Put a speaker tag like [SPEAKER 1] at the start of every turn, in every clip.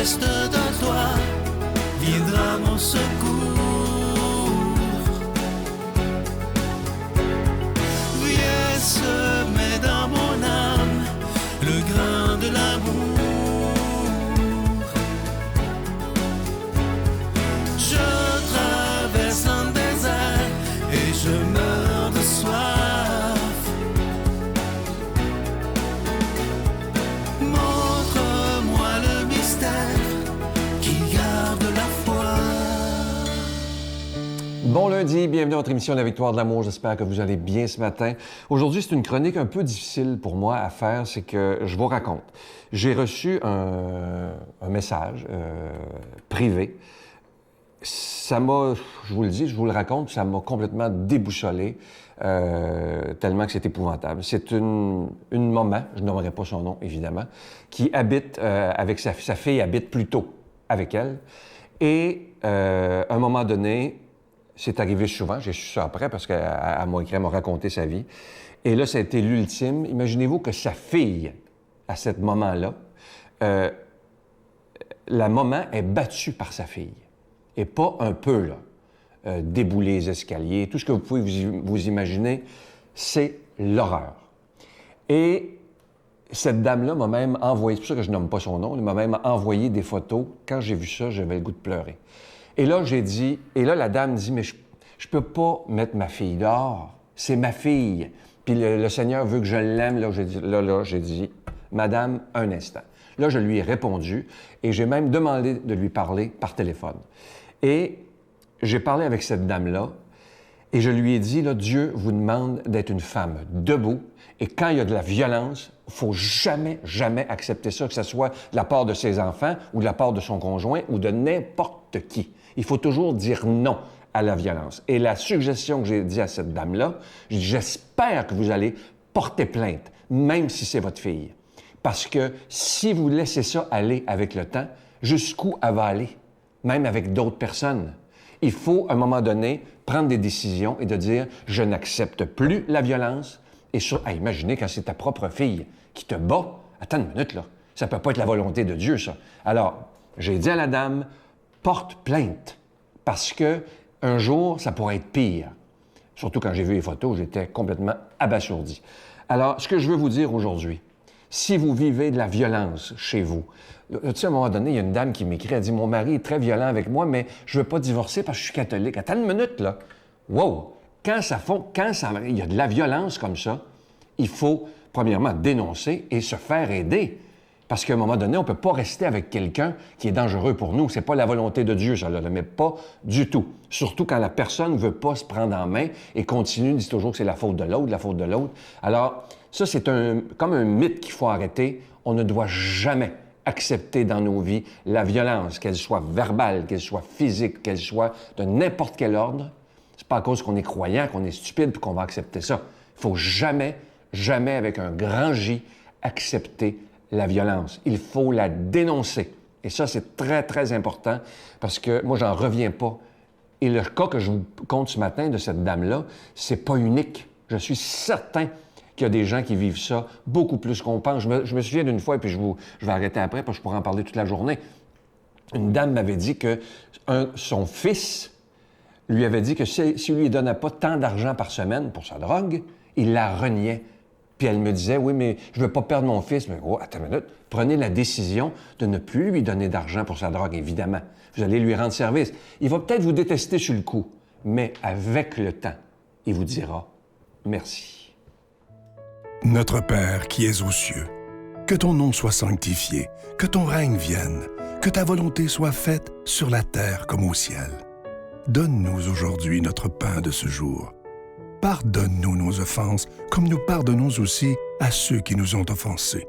[SPEAKER 1] geste de toi viendra mon secours. Viens semer dans mon âme le grain de l'amour. Je traverse un désert et je meurs de soif. Montre-moi le mystère qui garde la foi.
[SPEAKER 2] Bon lundi, bienvenue à votre émission La Victoire de l'amour. J'espère que vous allez bien ce matin. Aujourd'hui, c'est une chronique un peu difficile pour moi à faire, c'est que je vous raconte. J'ai reçu un message privé. Ça m'a, je vous le dis, je vous le raconte, ça m'a complètement déboussolé, tellement que c'est épouvantable. C'est une maman, je nommerai pas son nom évidemment, qui habite avec sa fille habite plutôt avec elle. Et à un moment donné, c'est arrivé souvent, j'ai su ça après parce qu'elle m'a écrit, elle m'a raconté sa vie. Et là, ça a été l'ultime. Imaginez-vous que sa fille, à ce moment-là, la maman est battue par sa fille. Et pas un peu, là. Débouler les escaliers, tout ce que vous pouvez vous imaginer, c'est l'horreur. Et cette dame-là m'a même envoyé, c'est pour ça que je nomme pas son nom, elle m'a même envoyé des photos. Quand j'ai vu ça, j'avais le goût de pleurer. Et là, j'ai dit, et là, la dame dit, mais je peux pas mettre ma fille dehors, c'est ma fille. Puis le Seigneur veut que je l'aime. Là, j'ai dit, madame, un instant. Là, je lui ai répondu et j'ai même demandé de lui parler par téléphone. Et j'ai parlé avec cette dame-là et je lui ai dit, là, Dieu vous demande d'être une femme debout et quand il y a de la violence, il ne faut jamais, jamais accepter ça, que ce soit de la part de ses enfants ou de la part de son conjoint ou de n'importe qui. Il faut toujours dire non à la violence. Et la suggestion que j'ai dit à cette dame-là, j'ai dit, j'espère que vous allez porter plainte, même si c'est votre fille. Parce que si vous laissez ça aller avec le temps, jusqu'où elle va aller? Même avec d'autres personnes. Il faut, à un moment donné, prendre des décisions et de dire « je n'accepte plus la violence ». Et imaginez quand c'est ta propre fille qui te bat. Attends une minute, là. Ça peut pas être la volonté de Dieu, ça. Alors, j'ai dit à la dame « porte plainte ». Parce que un jour, ça pourrait être pire. Surtout quand j'ai vu les photos, j'étais complètement abasourdi. Alors, ce que je veux vous dire aujourd'hui, si vous vivez de la violence chez vous, tu sais, à un moment donné, il y a une dame qui m'écrit, elle dit « Mon mari est très violent avec moi, mais je veux pas divorcer parce que je suis catholique. » Attends une minute, là. Wow! Quand il y a de la violence comme ça, il faut, premièrement, dénoncer et se faire aider. Parce qu'à un moment donné, on peut pas rester avec quelqu'un qui est dangereux pour nous. C'est pas la volonté de Dieu, ça, là, mais pas du tout. Surtout quand la personne veut pas se prendre en main et continue, dit toujours que c'est la faute de l'autre, la faute de l'autre. Alors, ça, c'est comme un mythe qu'il faut arrêter. On ne doit jamais accepter dans nos vies la violence, qu'elle soit verbale, qu'elle soit physique, qu'elle soit de n'importe quel ordre. C'est pas à cause qu'on est croyant, qu'on est stupide, puis qu'on va accepter ça. Il faut jamais, jamais, avec un grand J, accepter la violence. Il faut la dénoncer. Et ça, c'est très, très important, parce que moi, j'en reviens pas. Et le cas que je vous conte ce matin de cette dame-là, c'est pas unique. Je suis certain qu'il y a des gens qui vivent ça beaucoup plus qu'on pense. Je me souviens d'une fois, et puis je vais arrêter après, parce que je pourrais en parler toute la journée. Une dame m'avait dit que son fils lui avait dit que s'il lui donnait pas tant d'argent par semaine pour sa drogue, il la reniait. Puis elle me disait, oui, mais je veux pas perdre mon fils. Mais oh, attends une minute, prenez la décision de ne plus lui donner d'argent pour sa drogue, évidemment. Vous allez lui rendre service. Il va peut-être vous détester sur le coup, mais avec le temps, il vous dira merci.
[SPEAKER 3] Notre Père qui es aux cieux, que ton nom soit sanctifié, que ton règne vienne, que ta volonté soit faite sur la terre comme au ciel. Donne-nous aujourd'hui notre pain de ce jour. Pardonne-nous nos offenses, comme nous pardonnons aussi à ceux qui nous ont offensés.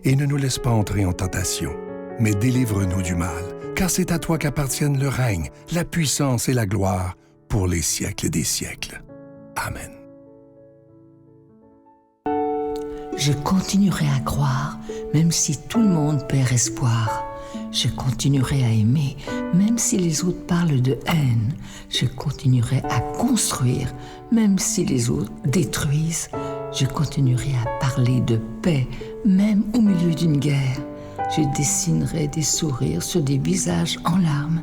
[SPEAKER 3] Et ne nous laisse pas entrer en tentation, mais délivre-nous du mal, car c'est à toi qu'appartiennent le règne, la puissance et la gloire pour les siècles des siècles. Amen.
[SPEAKER 4] Je continuerai à croire, même si tout le monde perd espoir. Je continuerai à aimer, même si les autres parlent de haine. Je continuerai à construire, même si les autres détruisent. Je continuerai à parler de paix, même au milieu d'une guerre. Je dessinerai des sourires sur des visages en larmes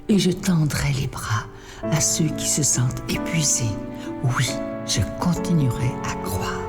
[SPEAKER 4] et je tendrai les bras à ceux qui se sentent épuisés. Oui, je continuerai à croire.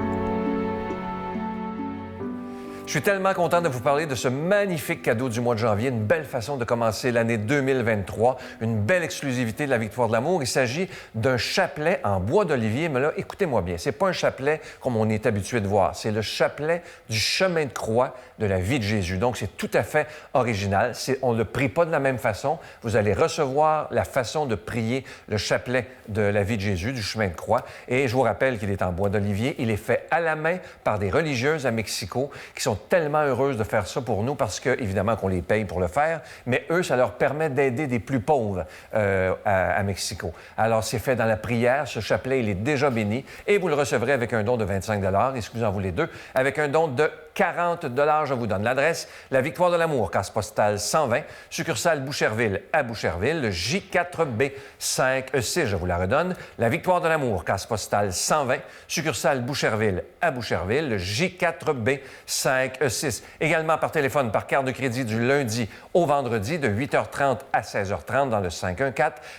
[SPEAKER 2] Je suis tellement content de vous parler de ce magnifique cadeau du mois de janvier, une belle façon de commencer l'année 2023, une belle exclusivité de la Victoire de l'amour. Il s'agit d'un chapelet en bois d'olivier, mais là, écoutez-moi bien, c'est pas un chapelet comme on est habitué de voir, c'est le chapelet du chemin de croix de la vie de Jésus. Donc, c'est tout à fait original. On ne le prie pas de la même façon. Vous allez recevoir la façon de prier le chapelet de la vie de Jésus, du chemin de croix. Et je vous rappelle qu'il est en bois d'olivier. Il est fait à la main par des religieuses à Mexico qui sont tellement heureuses de faire ça pour nous parce que, évidemment, qu'on les paye pour le faire, mais eux, ça leur permet d'aider des plus pauvres à Mexico. Alors, c'est fait dans la prière. Ce chapelet, il est déjà béni et vous le recevrez avec un don de 25 $, et si vous en voulez deux, avec un don de 40 $. Je vous donne l'adresse. La Victoire de l'amour, case postale 120, succursale Boucherville à Boucherville, le J4B 5E6. Je vous la redonne. La Victoire de l'amour, case postale 120, succursale Boucherville à Boucherville, le J4B 5E6. Également par téléphone, par carte de crédit du lundi au vendredi de 8h30 à 16h30 dans le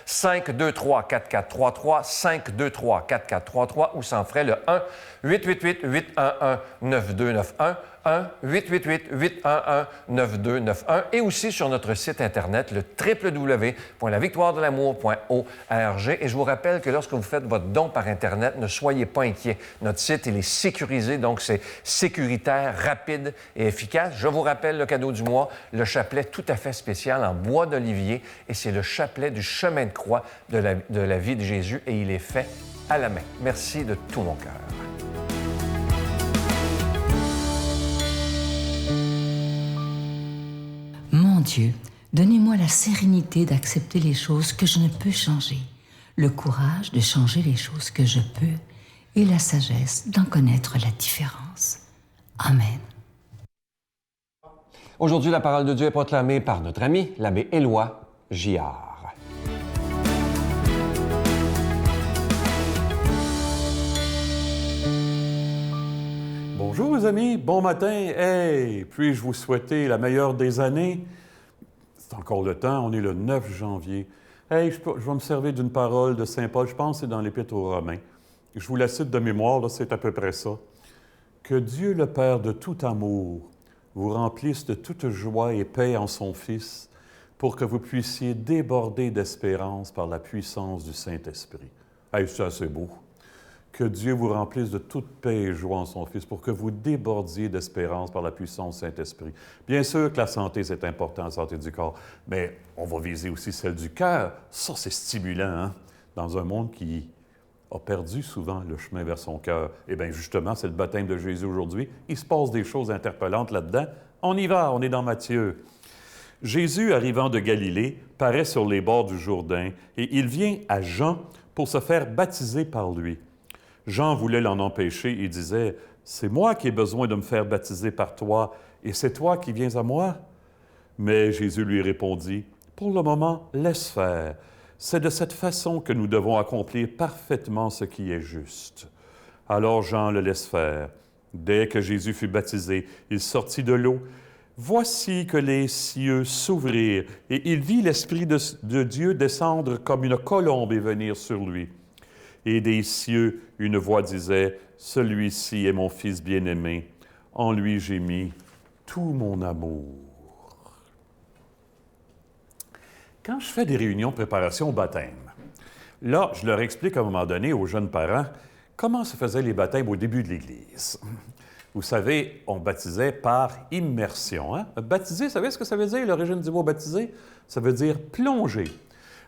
[SPEAKER 2] 514-523-4433, 523-4433 ou sans frais le 1-888-811-9291, 1-888-811-9291 et aussi sur notre site Internet, le www.lavictoiredelamour.org. Et je vous rappelle que lorsque vous faites votre don par Internet, ne soyez pas inquiets. Notre site, il est sécurisé, donc c'est sécuritaire, rapide et efficace. Je vous rappelle le cadeau du mois, le chapelet tout à fait spécial en bois d'olivier, et c'est le chapelet du chemin de croix de la vie de Jésus, et il est fait à la main. Merci de tout mon cœur.
[SPEAKER 4] Mon Dieu, donnez-moi la sérénité d'accepter les choses que je ne peux changer, le courage de changer les choses que je peux et la sagesse d'en connaître la différence. Amen.
[SPEAKER 2] Aujourd'hui, la parole de Dieu est proclamée par notre ami, l'abbé Éloi Giard.
[SPEAKER 5] Bonjour les amis, bon matin. Hey, puis-je vous souhaiter la meilleure des années? C'est encore le temps, on est le 9 janvier. Hey, je vais me servir d'une parole de Saint Paul, je pense que c'est dans l'Épître aux Romains. Je vous la cite de mémoire, là, c'est à peu près ça. Que Dieu, le Père de tout amour, vous remplisse de toute joie et paix en son Fils, pour que vous puissiez déborder d'espérance par la puissance du Saint-Esprit. Hey, c'est assez beau. Que Dieu vous remplisse de toute paix et joie en son Fils, pour que vous débordiez d'espérance par la puissance du Saint-Esprit. Bien sûr que la santé, c'est important, la santé du corps, mais on va viser aussi celle du cœur. Ça, c'est stimulant, hein? Dans un monde qui a perdu souvent le chemin vers son cœur. Eh bien, justement, c'est le baptême de Jésus aujourd'hui. Il se passe des choses interpellantes là-dedans. On y va, on est dans Matthieu. Jésus, arrivant de Galilée, paraît sur les bords du Jourdain et il vient à Jean pour se faire baptiser par lui. Jean voulait l'en empêcher et disait, « C'est moi qui ai besoin de me faire baptiser par toi, et c'est toi qui viens à moi. » Mais Jésus lui répondit, « Pour le moment, laisse faire. C'est de cette façon que nous devons accomplir parfaitement ce qui est juste. » Alors Jean le laisse faire. Dès que Jésus fut baptisé, il sortit de l'eau. Voici que les cieux s'ouvrirent, et il vit l'Esprit de Dieu descendre comme une colombe et venir sur lui. Et des cieux, une voix disait, « Celui-ci est mon Fils bien-aimé. En lui j'ai mis tout mon amour. » Quand je fais des réunions de préparation au baptême, là, je leur explique à un moment donné aux jeunes parents comment se faisaient les baptêmes au début de l'Église. Vous savez, on baptisait par immersion. Hein? Baptiser, vous savez ce que ça veut dire, l'origine du mot baptiser? Ça veut dire plonger.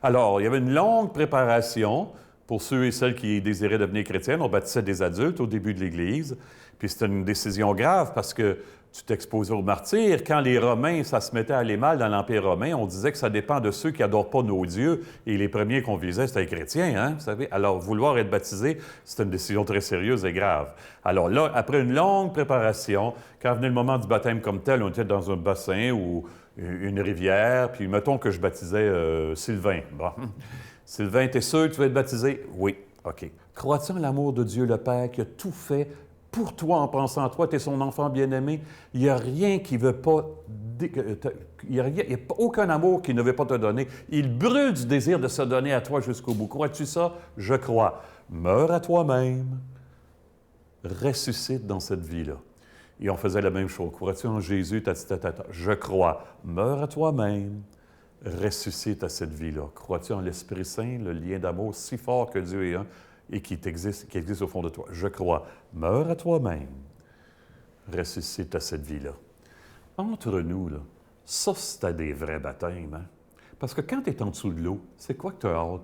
[SPEAKER 5] Alors, il y avait une longue préparation. Pour ceux et celles qui désiraient devenir chrétiennes, on baptisait des adultes au début de l'Église. Puis c'était une décision grave parce que tu t'exposais au martyr. Quand les Romains, ça se mettait à aller mal dans l'Empire romain, on disait que ça dépend de ceux qui n'adorent pas nos dieux. Et les premiers qu'on visait, c'était les chrétiens, hein, vous savez. Alors, vouloir être baptisé, c'était une décision très sérieuse et grave. Alors là, après une longue préparation, quand venait le moment du baptême comme tel, on était dans un bassin ou une rivière, puis mettons que je baptisais Sylvain. Bon. Sylvain, t'es sûr que tu vas être baptisé? Oui. OK. Crois-tu en l'amour de Dieu le Père qui a tout fait pour toi en pensant à toi? Tu es son enfant bien-aimé. Il n'y a rien qui ne veut pas il n'y a aucun amour qu'il ne veut pas te donner. Il brûle du désir de se donner à toi jusqu'au bout. Crois-tu ça? Je crois. Meurs à toi-même, ressuscite dans cette vie-là. Et on faisait la même chose. Crois-tu en Jésus? Je crois. Meurs à toi-même, ressuscite à cette vie-là. Crois-tu en l'Esprit Saint, le lien d'amour si fort que Dieu est un et qui existe au fond de toi? Je crois. Meurs à toi-même, ressuscite à cette vie-là. Entre nous, là, ça, c'était des vrais baptêmes. Hein? Parce que quand tu es en dessous de l'eau, c'est quoi que tu as hâte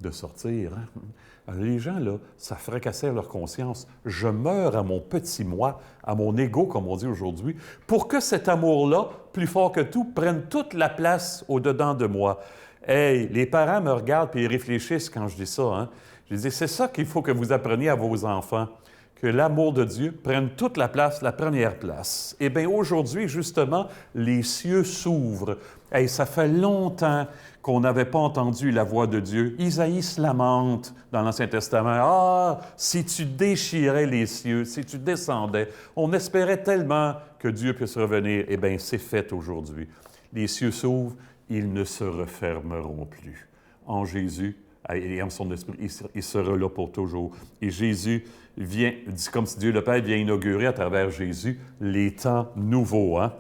[SPEAKER 5] de sortir? Hein? Alors, les gens, là, ça fracassait leur conscience. Je meurs à mon petit moi, à mon ego, comme on dit aujourd'hui, pour que cet amour-là, plus fort que tout, prenne toute la place au-dedans de moi. Hey, les parents me regardent et ils réfléchissent quand je dis ça. Hein? Je dis, c'est ça qu'il faut que vous appreniez à vos enfants, que l'amour de Dieu prenne toute la place, la première place. Eh bien, aujourd'hui, justement, les cieux s'ouvrent. Hey, ça fait longtemps qu'on n'avait pas entendu la voix de Dieu. Isaïe se lamente dans l'Ancien Testament. « Ah, si tu déchirais les cieux, si tu descendais, on espérait tellement que Dieu puisse revenir. » Eh bien, c'est fait aujourd'hui. Les cieux s'ouvrent, ils ne se refermeront plus. En Jésus, et en son esprit, il sera là pour toujours. Et Jésus vient, comme si Dieu le Père vient inaugurer à travers Jésus les temps nouveaux. Hein?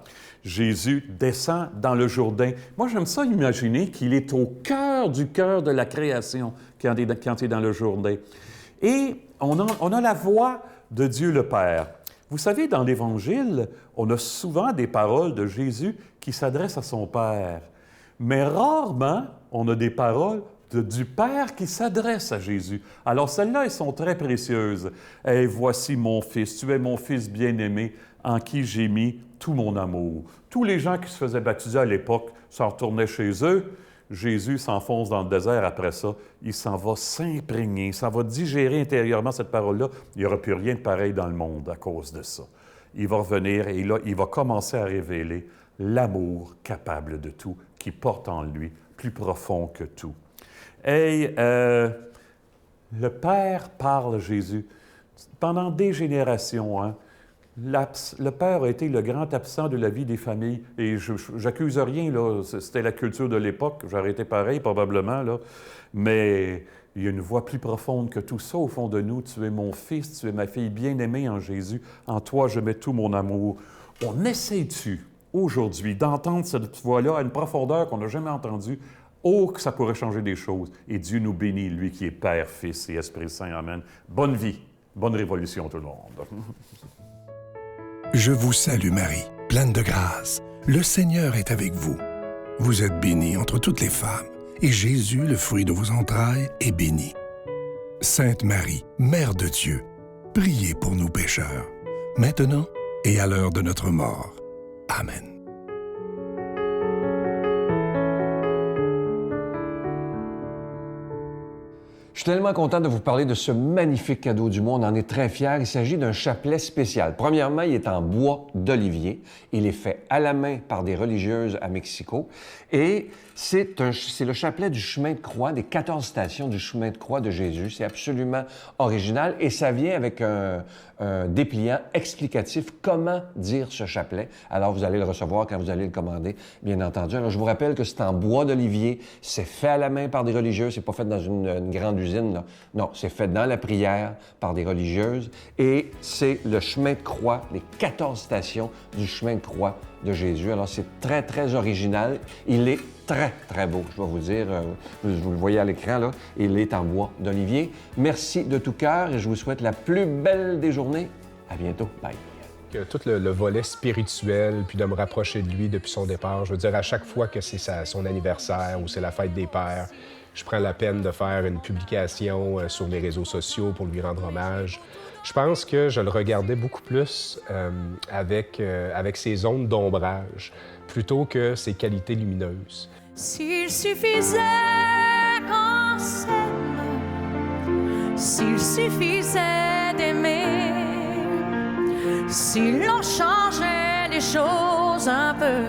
[SPEAKER 5] Jésus descend dans le Jourdain. Moi, j'aime ça imaginer qu'il est au cœur de la création quand il est dans le Jourdain. Et on a la voix de Dieu le Père. Vous savez, dans l'Évangile, on a souvent des paroles de Jésus qui s'adressent à son Père. Mais rarement, on a des paroles du Père qui s'adresse à Jésus. Alors, celles-là, elles sont très précieuses. « Hey, voici mon Fils, tu es mon Fils bien-aimé, en qui j'ai mis tout mon amour. » Tous les gens qui se faisaient baptiser à l'époque s'en retournaient chez eux. Jésus s'enfonce dans le désert après ça. Il s'en va s'imprégner, ça va digérer intérieurement cette parole-là. Il n'y aura plus rien de pareil dans le monde à cause de ça. Il va revenir et là, il va commencer à révéler l'amour capable de tout, qui porte en lui, plus profond que tout. Hey, le Père parle à Jésus. Pendant des générations, hein, le Père a été le grand absent de la vie des familles. Et j'accuse rien, là. C'était la culture de l'époque. J'aurais été pareil, probablement, là. Mais il y a une voix plus profonde que tout ça au fond de nous. Tu es mon Fils, tu es ma fille bien-aimée en Jésus. En toi, je mets tout mon amour. On essaie-tu, aujourd'hui, d'entendre cette voix-là à une profondeur qu'on n'a jamais entendue? Oh, que ça pourrait changer des choses. Et Dieu nous bénit, lui qui est Père, Fils et Esprit Saint. Amen. Bonne vie, bonne révolution tout le monde.
[SPEAKER 3] Je vous salue Marie, pleine de grâce. Le Seigneur est avec vous. Vous êtes bénie entre toutes les femmes, et Jésus, le fruit de vos entrailles, est béni. Sainte Marie, Mère de Dieu, priez pour nous pécheurs, maintenant et à l'heure de notre mort. Amen.
[SPEAKER 2] Je suis tellement content de vous parler de ce magnifique cadeau du mois. On en est très fiers. Il s'agit d'un chapelet spécial. Premièrement, il est en bois d'olivier. Il est fait à la main par des religieuses à Mexico. Et c'est le chapelet du chemin de croix, des 14 stations du chemin de croix de Jésus. C'est absolument original et ça vient avec un dépliant explicatif comment dire ce chapelet. Alors, vous allez le recevoir quand vous allez le commander, bien entendu. Alors, je vous rappelle que c'est en bois d'olivier. C'est fait à la main par des religieuses. C'est pas fait dans une grande usine, là. Non, c'est fait dans la prière par des religieuses. Et c'est le chemin de croix, les 14 stations du chemin de croix de Jésus. Alors, c'est très, très original. Il est très, très beau, je dois vous dire. Vous le voyez à l'écran, là. Il est en bois d'olivier. Merci de tout cœur et je vous souhaite la plus belle des journées. À bientôt. Bye.
[SPEAKER 6] Tout le volet spirituel, puis de me rapprocher de lui depuis son départ. Je veux dire, à chaque fois que c'est son anniversaire ou c'est la fête des pères, je prends la peine de faire une publication sur mes réseaux sociaux pour lui rendre hommage. Je pense que je le regardais beaucoup plus avec ses ondes d'ombrage plutôt que ses qualités lumineuses.
[SPEAKER 7] S'il suffisait qu'on s'aime, s'il suffisait d'aimer, si l'on changeait les choses un peu.